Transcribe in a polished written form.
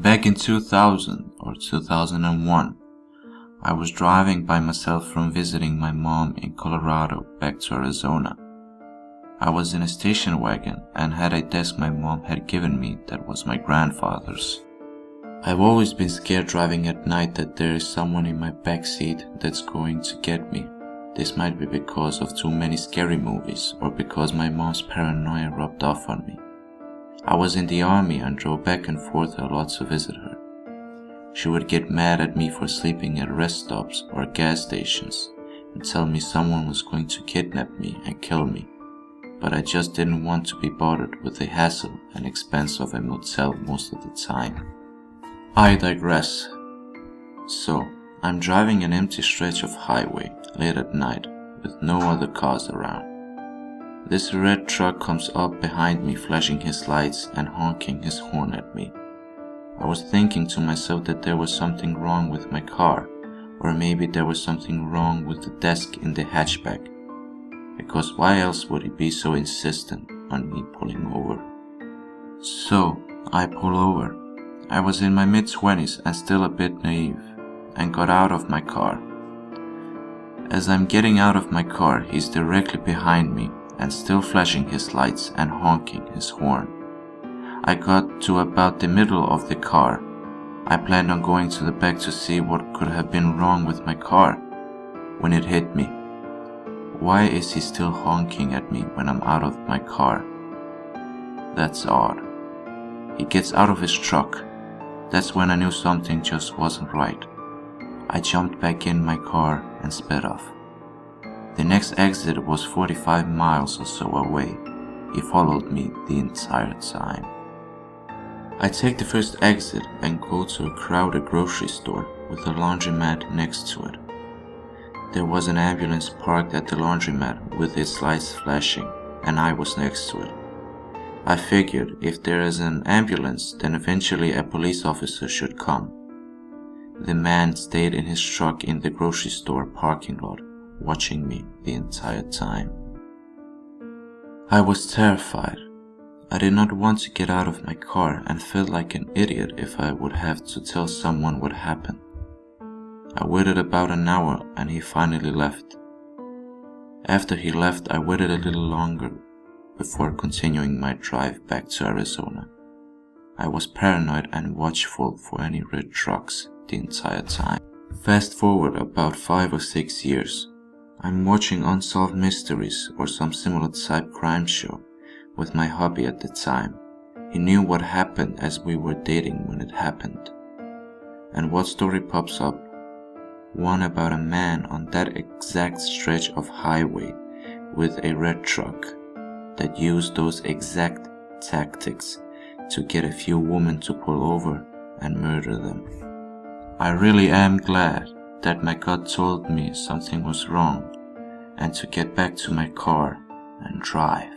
Back in 2000 or 2001, I was driving by myself from visiting my mom in Colorado back to Arizona. I was in a station wagon and had a desk my mom had given me that was my grandfather's. I've always been scared driving at night that there is someone in my backseat that's going to get me. This might be because of too many scary movies or because my mom's paranoia rubbed off on me. I was in the army and drove back and forth a lot to visit her. She would get mad at me for sleeping at rest stops or gas stations and tell me someone was going to kidnap me and kill me, but I just didn't want to be bothered with the hassle and expense of a motel most of the time. I digress. So, I'm driving an empty stretch of highway late at night with no other cars around. This red truck comes up behind me, flashing his lights and honking his horn at me. I was thinking to myself that there was something wrong with my car, or maybe there was something wrong with the desk in the hatchback, because why else would he be so insistent on me pulling over? So, I pull over. I was in my mid-20s and still a bit naive, and got out of my car. As I'm getting out of my car, he's directly behind me and still flashing his lights and honking his horn. I got to about the middle of the car. I planned on going to the back to see what could have been wrong with my car when it hit me. Why is he still honking at me when I'm out of my car? That's odd. He gets out of his truck. That's when I knew something just wasn't right. I jumped back in my car and sped off. The next exit was 45 miles or so away. He followed me the entire time. I take the first exit and go to a crowded grocery store with a laundromat next to it. There was an ambulance parked at the laundromat with its lights flashing, and I was next to it. I figured if there is an ambulance, then eventually a police officer should come. The man stayed in his truck in the grocery store parking lot, watching me the entire time. I was terrified. I did not want to get out of my car and felt like an idiot if I would have to tell someone what happened. I waited about an hour and he finally left. After he left, I waited a little longer before continuing my drive back to Arizona. I was paranoid and watchful for any red trucks the entire time. Fast forward about 5 or 6 years. I'm watching Unsolved Mysteries or some similar type crime show with my hubby at the time. He knew what happened as we were dating when it happened. And what story pops up? One about a man on that exact stretch of highway with a red truck that used those exact tactics to get a few women to pull over and murder them. I really am glad that my gut told me something was wrong and to get back to my car and drive.